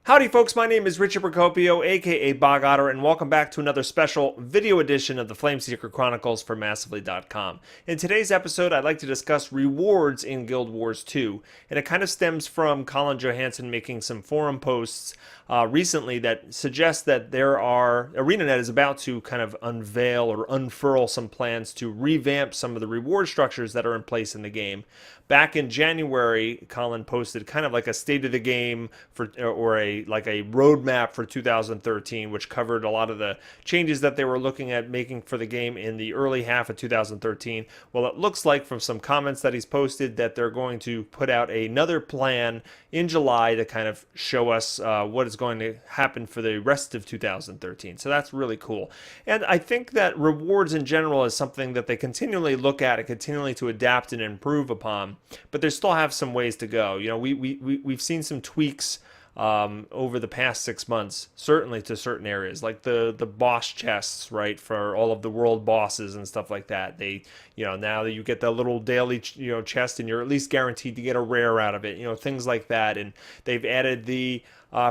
Howdy folks, my name is Richie Procopio, aka Bog Otter, and welcome back to another special video edition of the Flameseeker Chronicles for Massively.com. In today's episode, I'd like to discuss rewards in Guild Wars 2, and it kind of stems from Colin Johansson making some forum posts recently that suggest that ArenaNet is about to kind of unveil or unfurl some plans to revamp some of the reward structures that are in place in the game. Back in January, Colin posted kind of like a state of the game or a roadmap for 2013, which covered a lot of the changes that they were looking at making for the game in the early half of 2013. Well, it looks like from some comments that he's posted that they're going to put out another plan in July to kind of show us what is going to happen for the rest of 2013. So that's really cool. And I think that rewards in general is something that they continually look at and continually to adapt and improve upon. But they still have some ways to go. You know, we've seen some tweaks over the past 6 months, certainly to certain areas, like the boss chests, right, for all of the world bosses and stuff like that. They, now that you get the little daily, chest, and you're at least guaranteed to get a rare out of it, things like that. And they've added the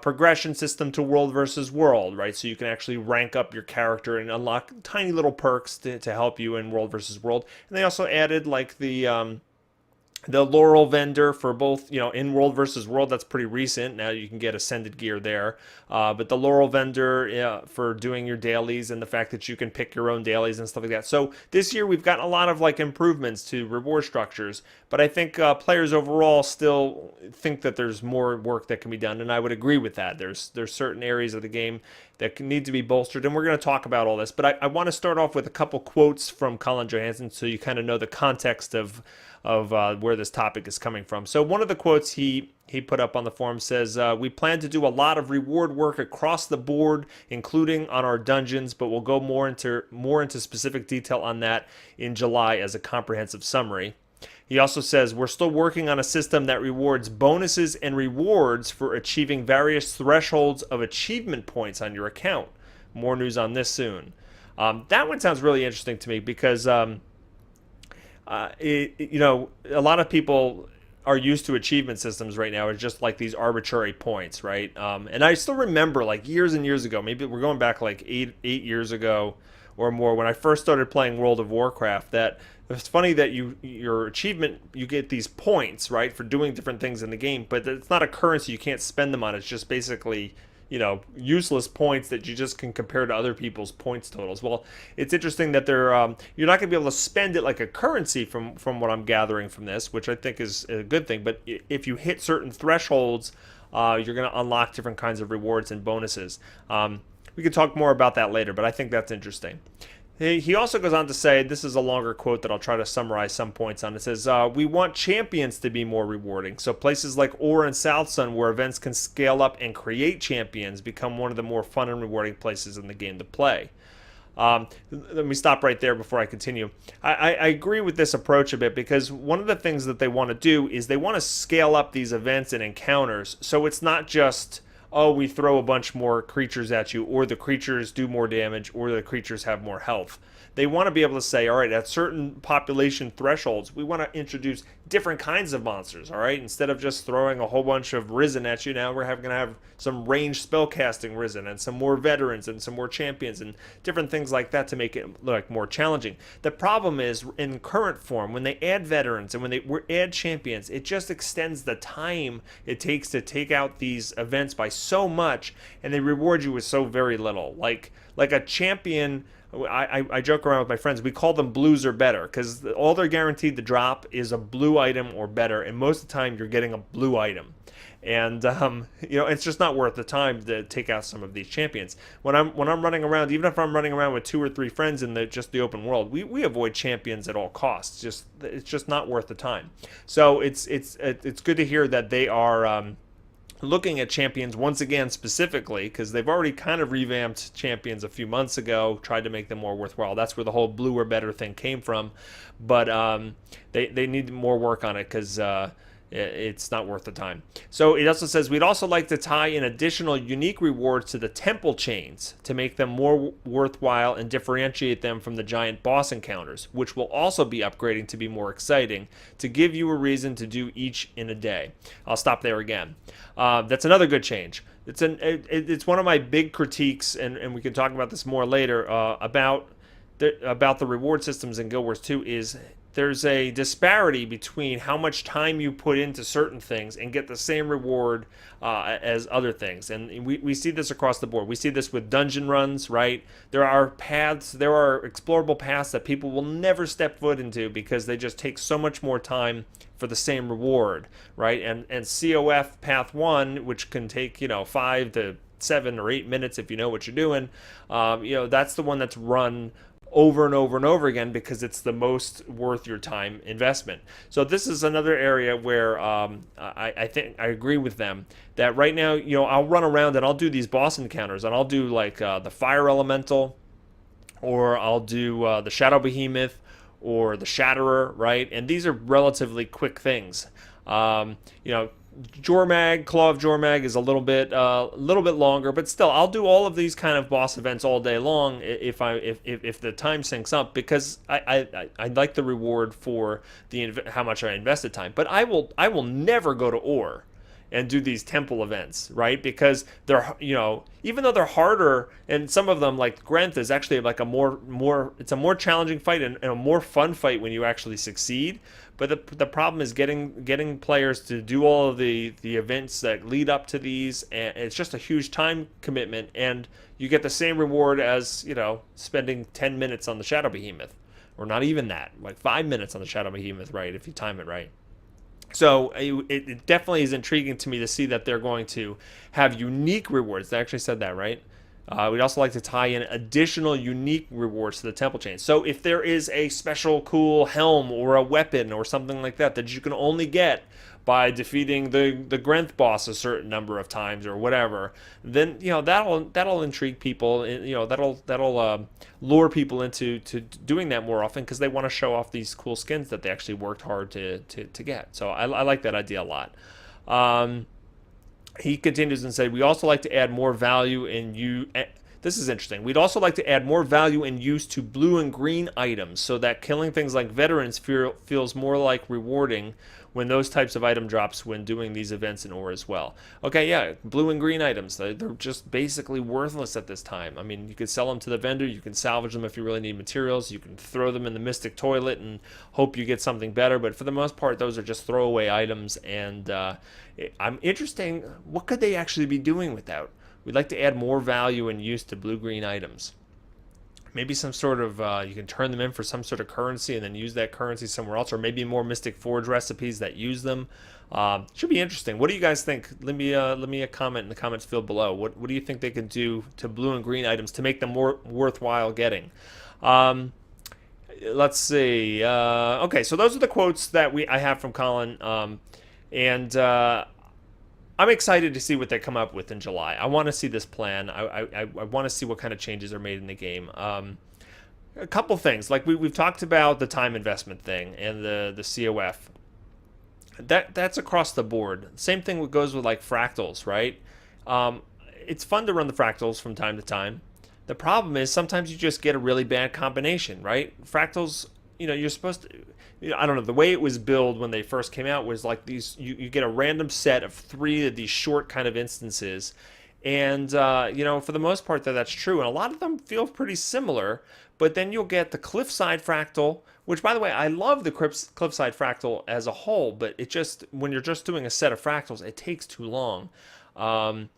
progression system to world versus world, right? So you can actually rank up your character and unlock tiny little perks to help you in world versus world. And they also added like the Laurel vendor for both, in World versus World. That's pretty recent. Now you can get Ascended gear there. But the Laurel vendor for doing your dailies, and the fact that you can pick your own dailies and stuff like that. So this year we've gotten a lot of improvements to reward structures. But I think players overall still think that there's more work that can be done, and I would agree with that. There's certain areas of the game that need to be bolstered, and we're going to talk about all this. But I want to start off with a couple quotes from Colin Johansson so you kind of know the context of where this topic is coming from. So one of the quotes he put up on the forum says, "We plan to do a lot of reward work across the board, including on our dungeons, but we'll go more into specific detail on that in July as a comprehensive summary." He also says, "We're still working on a system that rewards bonuses and rewards for achieving various thresholds of achievement points on your account. More news on this soon." That one sounds really interesting to me because a lot of people are used to achievement systems right now as just like these arbitrary points, right? And I still remember like years and years ago, maybe we're going back like eight years ago or more, when I first started playing World of Warcraft, that it's funny that your achievement, you get these points, right, for doing different things in the game, but it's not a currency. You can't spend them on. It's just basically useless points that you just can compare to other people's points totals. Well, it's interesting that you're not going to be able to spend it like a currency from what I'm gathering from this, which I think is a good thing. But if you hit certain thresholds, you're going to unlock different kinds of rewards and bonuses. We can talk more about that later, but I think that's interesting. He also goes on to say, this is a longer quote that I'll try to summarize some points on. It says, "We want champions to be more rewarding. So places like Ore and South Sun, where events can scale up and create champions, become one of the more fun and rewarding places in the game to play." Let me stop right there before I continue. I agree with this approach a bit, because one of the things that they want to do is they want to scale up these events and encounters. So it's not just, oh, we throw a bunch more creatures at you, or the creatures do more damage, or the creatures have more health. They want to be able to say, all right, at certain population thresholds, we want to introduce different kinds of monsters, all right? Instead of just throwing a whole bunch of Risen at you, now we're going to have some ranged spellcasting Risen, and some more veterans, and some more champions, and different things like that to make it look more challenging. The problem is, in current form, when they add veterans and when they add champions, it just extends the time it takes to take out these events by so much, and they reward you with so very little. Like a champion, I joke around with my friends, we call them blues or better, because all they're guaranteed to drop is a blue item or better, and most of the time you're getting a blue item. And it's just not worth the time to take out some of these champions. When I'm running around, even if I'm running around with 2 or 3 friends in the open world, we avoid champions at all costs. It's just not worth the time. So it's good to hear that they are looking at champions once again specifically, because they've already kind of revamped champions a few months ago, tried to make them more worthwhile. That's where the whole blue or better thing came from. But they need more work on it, because it's not worth the time. So it also says, we'd also like to tie in additional unique rewards to the temple chains to make them more worthwhile and differentiate them from the giant boss encounters, which will also be upgrading to be more exciting, to give you a reason to do each in a day. I'll stop there again. That's another good change. It's one of my big critiques, and we can talk about this more later, about the reward systems in Guild Wars 2 is there's a disparity between how much time you put into certain things and get the same reward as other things. And we see this across the board. We see this with dungeon runs, right? There are explorable paths that people will never step foot into because they just take so much more time for the same reward, right? And COF Path 1, which can take, 5 to 7 or 8 minutes if you know what you're doing, that's the one that's run over and over and over again because it's the most worth your time investment. So this is another area where I think I agree with them that right now, I'll run around and I'll do these boss encounters and I'll do like the fire elemental, or I'll do the shadow behemoth or the shatterer, right? And these are relatively quick things. Um, you know, Jormag, Claw of Jormag is a little bit longer, but still, I'll do all of these kind of boss events all day long if the time syncs up because I like the reward for the how much I invested time. But I will never go to Ore and do these temple events, right? Because they're, even though they're harder, and some of them like Grenth is actually like it's a more challenging fight and a more fun fight when you actually succeed. But the problem is getting players to do all of the events that lead up to these, and it's just a huge time commitment. And you get the same reward as spending 10 minutes on the Shadow Behemoth, or not even that, like 5 minutes on the Shadow Behemoth, right? If you time it right. So it definitely is intriguing to me to see that they're going to have unique rewards. They actually said that, right? We'd also like to tie in additional unique rewards to the temple chain. So if there is a special cool helm or a weapon or something like that that you can only get by defeating the Grenth boss a certain number of times or whatever, then that'll intrigue people. That'll lure people into doing that more often because they want to show off these cool skins that they actually worked hard to get. So I like that idea a lot. He continues and said, "We also like to add more value in you." This is interesting. We'd also like to add more value and use to blue and green items so that killing things like veterans feels more like rewarding when those types of item drops when doing these events in Ore as well. Okay, yeah, blue and green items. They're just basically worthless at this time. I mean, you could sell them to the vendor. You can salvage them if you really need materials. You can throw them in the Mystic Toilet and hope you get something better. But for the most part, those are just throwaway items. And I'm interested, what could they actually be doing with that? We'd like to add more value and use to blue-green items. Maybe some sort of, you can turn them in for some sort of currency and then use that currency somewhere else, or maybe more Mystic Forge recipes that use them. Should be interesting. What do you guys think? Let me a comment in the comments field below. What do you think they could do to blue and green items to make them more worthwhile getting? Let's see. Okay, so those are the quotes that I have from Colin, and I'm excited to see what they come up with in July. I want to see this plan. I want to see what kind of changes are made in the game. A couple things, like we've talked about the time investment thing and the COF. That's across the board. Same thing goes with like fractals, right? It's fun to run the fractals from time to time. The problem is sometimes you just get a really bad combination, right? Fractals, you're supposed to. I don't know, the way it was billed when they first came out was like these, you get a random set of 3 of these short kind of instances, and for the most part that's true, and a lot of them feel pretty similar. But then you'll get the cliffside fractal, which, by the way, I love the cliffside fractal as a whole, but it just, when you're just doing a set of fractals, it takes too long. And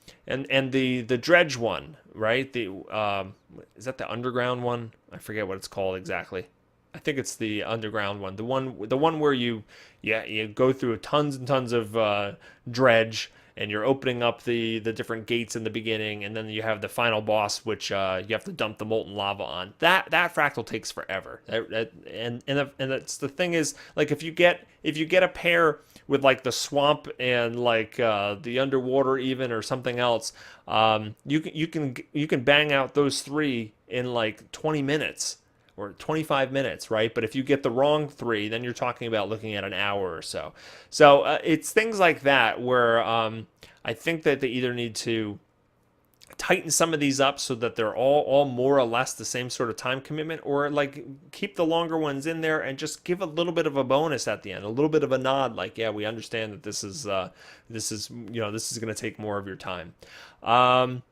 the dredge one, right? Is that the underground one? I forget what it's called exactly. I think it's the underground one. The one where you go through tons and tons of dredge, and you're opening up the different gates in the beginning, and then you have the final boss, which you have to dump the molten lava on. That fractal takes forever. And that's the thing is, like, if you get a pair with like the swamp and like the underwater even, or something else, you can bang out those 3 in like 20 minutes. Or 25 minutes, right? But if you get the wrong 3, then you're talking about looking at an hour or so. So it's things like that where I think that they either need to tighten some of these up so that they're all more or less the same sort of time commitment, or like keep the longer ones in there and just give a little bit of a bonus at the end, a little bit of a nod, like, yeah, we understand that this is going to take more of your time. um,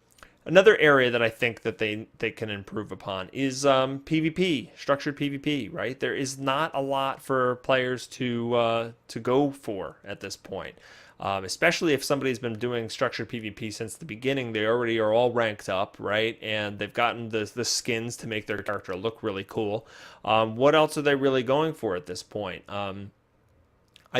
Another area that I think that they can improve upon is PvP, structured PvP. Right, there is not a lot for players to go for at this point. Especially if somebody's been doing structured PvP since the beginning, they already are all ranked up, right? And they've gotten the skins to make their character look really cool. What else are they really going for at this point? I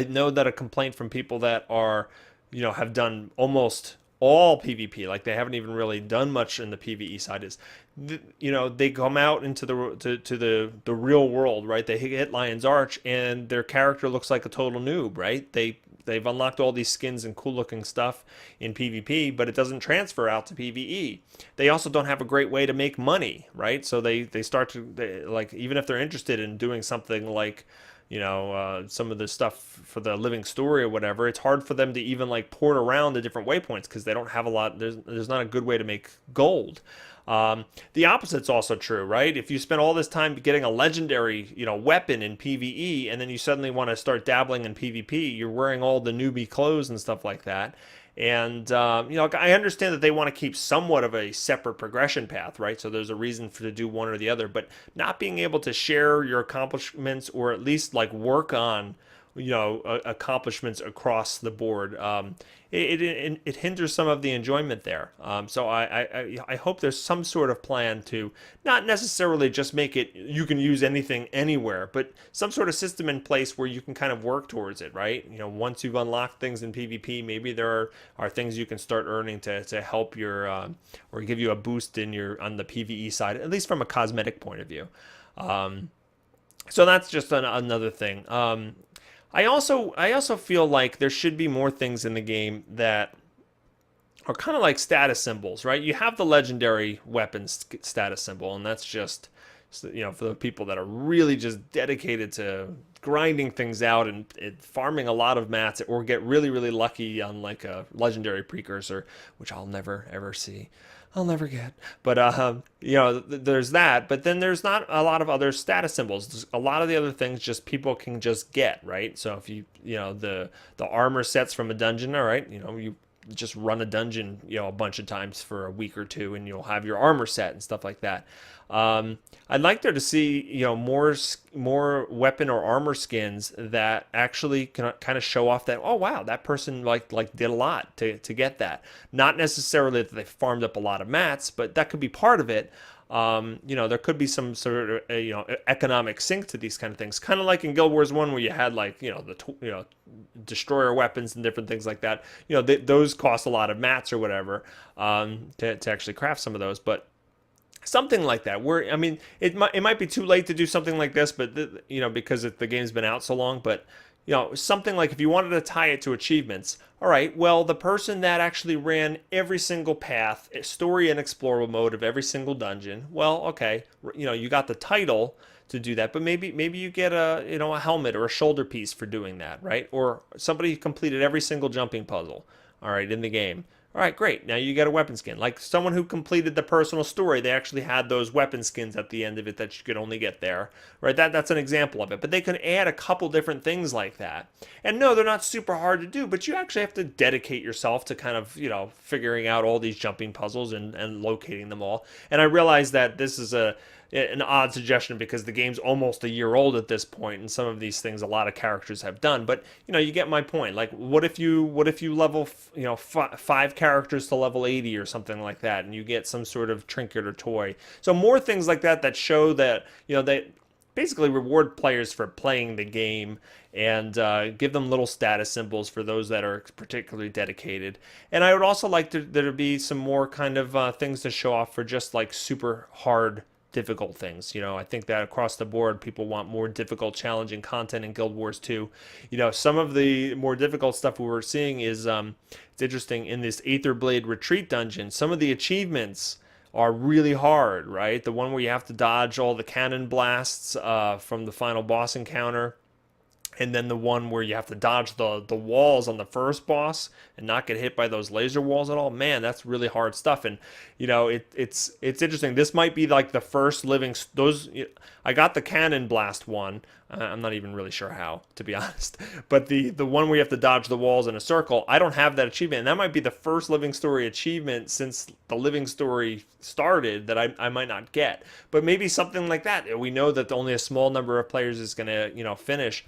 know that a complaint from people that are, have done almost all PvP, like they haven't even really done much in the PvE side, is, they come out into the real world, right? They hit Lion's Arch and their character looks like a total noob, right? They've unlocked all these skins and cool looking stuff in PvP, but it doesn't transfer out to PvE. They also don't have a great way to make money, right? So they start to, like, even if they're interested in doing something like, some of the stuff for the living story or whatever, it's hard for them to even like port around the different waypoints because they don't have a lot. There's not a good way to make gold. The opposite's also true, right? If you spend all this time getting a legendary, weapon in PvE, and then you suddenly want to start dabbling in PvP, you're wearing all the newbie clothes and stuff like that. And I understand that they want to keep somewhat of a separate progression path, right? So there's a reason to do one or the other, but not being able to share your accomplishments, or at least like work on, accomplishments across the board, it hinders some of the enjoyment there. So I hope there's some sort of plan to not necessarily just make it you can use anything anywhere, but some sort of system in place where you can kind of work towards it, right? Once you've unlocked things in PvP, maybe there are things you can start earning to help your or give you a boost in your on the PvE side, at least from a cosmetic point of view. So that's just another thing. I also feel like there should be more things in the game that are kind of like status symbols, right? You have the legendary weapons status symbol, and that's just, for the people that are really just dedicated to grinding things out and farming a lot of mats, or get really, really lucky on like a legendary precursor, which I'll never ever see. I'll never get. But there's that. But then there's not a lot of other status symbols. There's a lot of the other things just people can just get, right? So if the armor sets from a dungeon, all right, you just run a dungeon, a bunch of times for a week or two, and you'll have your armor set and stuff like that. I'd like there to see, more weapon or armor skins that actually can kind of show off that, oh wow, that person like did a lot to get that. Not necessarily that they farmed up a lot of mats, but that could be part of it. There could be some sort of economic sync to these kind of things, kind of like in Guild Wars 1, where you had like destroyer weapons and different things like that. Those cost a lot of mats or whatever, to actually craft some of those, but something like that, where, I mean, it might be too late to do something like this, but because the game's been out so long. But something like, if you wanted to tie it to achievements, all right, well, the person that actually ran every single path, story and explorable mode of every single dungeon, well, okay, you got the title to do that, but maybe you get a helmet or a shoulder piece for doing that, right? Or somebody completed every single jumping puzzle, all right, in the game. All right, great. Now you get a weapon skin. Like someone who completed the personal story, they actually had those weapon skins at the end of it that you could only get there, right? That's an example of it. But they can add a couple different things like that. And no, they're not super hard to do, but you actually have to dedicate yourself to kind of, figuring out all these jumping puzzles and locating them all. And I realize that this is an odd suggestion because the game's almost a year old at this point, and some of these things a lot of characters have done. But you get my point. Like, what if you level 5 characters to level 80 or something like that, and you get some sort of trinket or toy? So more things like that show that they basically reward players for playing the game, and give them little status symbols for those that are particularly dedicated. And I would also like there to be some more kind of things to show off for just like super hard difficult things. I think that across the board, people want more difficult, challenging content in Guild Wars 2. Some of the more difficult stuff we were seeing is, it's interesting, in this Aether Blade Retreat dungeon, some of the achievements are really hard, right? The one where you have to dodge all the cannon blasts from the final boss encounter. and then the one where you have to dodge the walls on the first boss and not get hit by those laser walls at all. Man, that's really hard stuff. And it's interesting. This might be like the first living those. I got the cannon blast one. I'm not even really sure how, to be honest. But the one where you have to dodge the walls in a circle, I don't have that achievement, and that might be the first living story achievement since the living story started that I might not get. But maybe something like that. We know that only a small number of players is going to finish.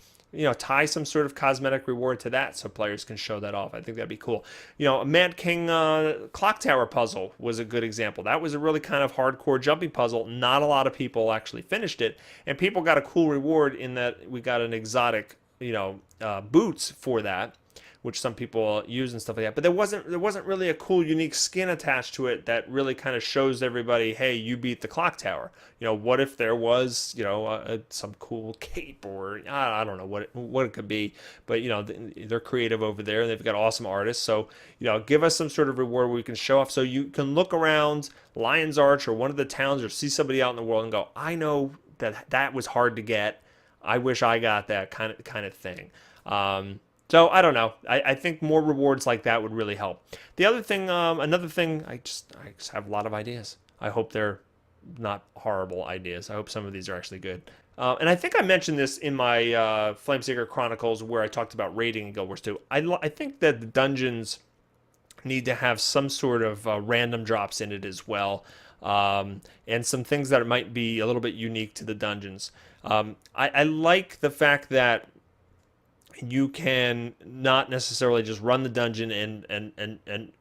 Tie some sort of cosmetic reward to that so players can show that off. I think that'd be cool. A Mad King clock tower puzzle was a good example. That was a really kind of hardcore jumping puzzle. Not a lot of people actually finished it, and people got a cool reward in that we got an exotic, boots for that, which some people use and stuff like that. But there wasn't really a cool, unique skin attached to it that really kind of shows everybody, hey, you beat the clock tower. What if there was, some cool cape, or I don't know what it could be. But they're creative over there, and they've got awesome artists. So give us some sort of reward where we can show off, so you can look around Lion's Arch or one of the towns, or see somebody out in the world and go, I know that was hard to get. I wish I got that kind of thing. So I don't know. I think more rewards like that would really help. The other thing, another thing, I just have a lot of ideas. I hope they're not horrible ideas. I hope some of these are actually good. And I think I mentioned this in my Flameseeker Chronicles, where I talked about raiding in Guild Wars 2. I think that the dungeons need to have some sort of random drops in it as well, and some things that might be a little bit unique to the dungeons. I like the fact that you can not necessarily just run the dungeon and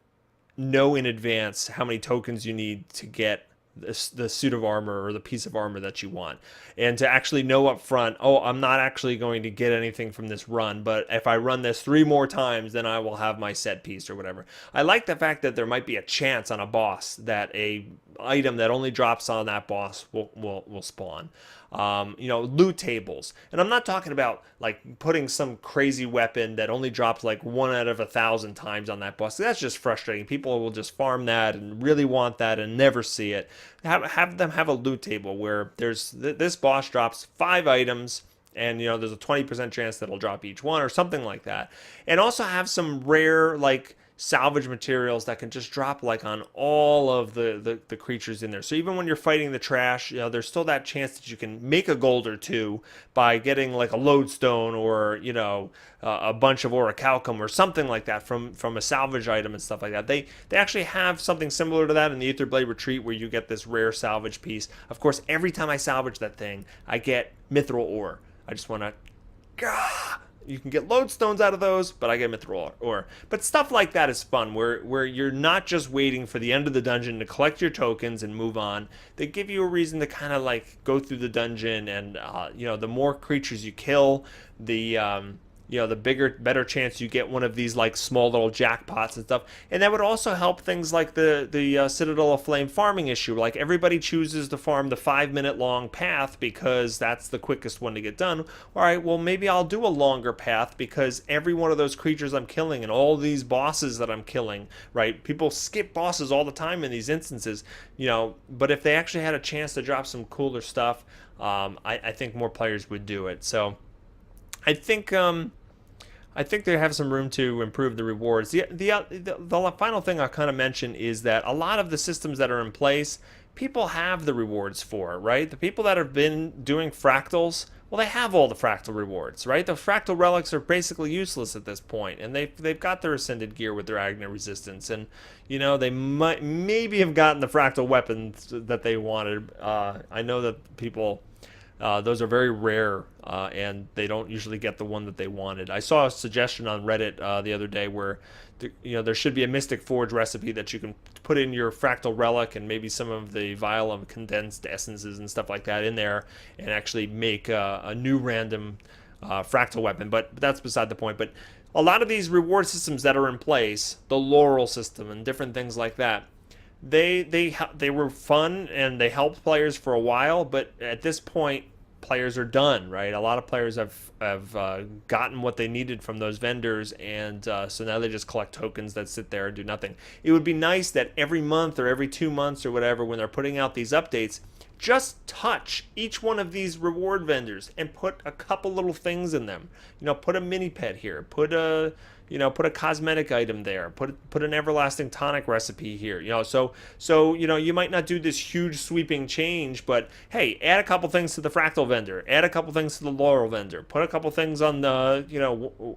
know in advance how many tokens you need to get the suit of armor or the piece of armor that you want, and to actually know up front, oh, I'm not actually going to get anything from this run, but if I run this 3 more times, then I will have my set piece or whatever. I like the fact that there might be a chance on a boss that a item that only drops on that boss will spawn. Loot tables. And I'm not talking about like putting some crazy weapon that only drops like 1 out of 1,000 times on that boss. That's just frustrating. People will just farm that and really want that and never see it. Have them have a loot table where there's this boss drops 5 items, and there's a 20% chance that it'll drop each one or something like that. And also have some rare like salvage materials that can just drop like on all of the creatures in there. So even when you're fighting the trash, there's still that chance that you can make a gold or two by getting like a lodestone, or a bunch of orichalcum or something like that from a salvage item and stuff like that. They actually have something similar to that in the Aetherblade Retreat, where you get this rare salvage piece. Of course, every time I salvage that thing, I get mithril ore. I just want to you can get lodestones out of those, but I get mithril ore. But stuff like that is fun, where you're not just waiting for the end of the dungeon to collect your tokens and move on. They give you a reason to kind of like go through the dungeon, and the more creatures you kill, the better chance you get one of these like small little jackpots and stuff. And that would also help things like the Citadel of Flame farming issue. Like, everybody chooses to farm the 5-minute long path because that's the quickest one to get done. All right, well, maybe I'll do a longer path, because every one of those creatures I'm killing and all these bosses that I'm killing, right? People skip bosses all the time in these instances, but if they actually had a chance to drop some cooler stuff, I think more players would do it. So I think they have some room to improve the rewards. The final thing I'll kind of mention is that a lot of the systems that are in place, people have the rewards for, right? The people that have been doing fractals, well, they have all the fractal rewards, right? The fractal relics are basically useless at this point, and they've got their ascended gear with their Agna resistance, and they might maybe have gotten the fractal weapons that they wanted. I know that people. Those are very rare, and they don't usually get the one that they wanted. I saw a suggestion on Reddit the other day where there should be a Mystic Forge recipe that you can put in your fractal relic and maybe some of the vial of condensed essences and stuff like that in there, and actually make a new random fractal weapon. But that's beside the point. But a lot of these reward systems that are in place, the Laurel system and different things like that, they were fun and they helped players for a while, but at this point players are done, right? A lot of players have gotten what they needed from those vendors, and so now they just collect tokens that sit there and do nothing. It would be nice that every month or every 2 months or whatever, when they're putting out these updates, just touch each one of these reward vendors and put a couple little things in them. Put a mini pet here, put a cosmetic item there, put an everlasting tonic recipe here. So you might not do this huge sweeping change, but hey, add a couple things to the fractal vendor, add a couple things to the laurel vendor, put a couple things on the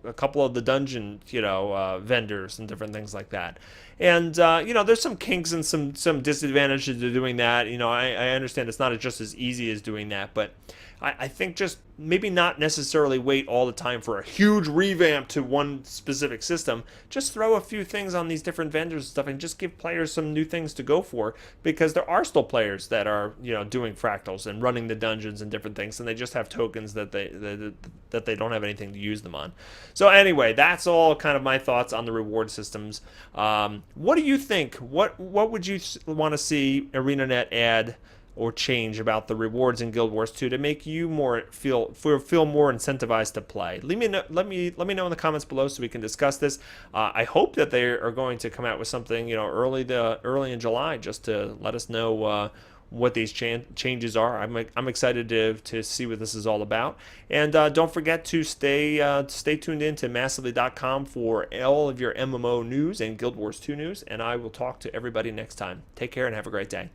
a couple of the dungeon vendors and different things like that. And there's some kinks and some disadvantages to doing that. I understand it's not just as easy as doing that, but I think just maybe not necessarily wait all the time for a huge revamp to one specific system. Just throw a few things on these different vendors and stuff, and just give players some new things to go for, because there are still players that are doing fractals and running the dungeons and different things, and they just have tokens that they don't have anything to use them on. So anyway, that's all kind of my thoughts on the reward systems. What do you think? What would you want to see ArenaNet add or change about the rewards in Guild Wars 2 to make you feel more incentivized to play? Let me know in the comments below so we can discuss this. I hope that they are going to come out with something early in July, just to let us know what these changes are. I'm excited to see what this is all about. And don't forget to stay tuned in to massively.com for all of your MMO news and Guild Wars 2 news. And I will talk to everybody next time. Take care and have a great day.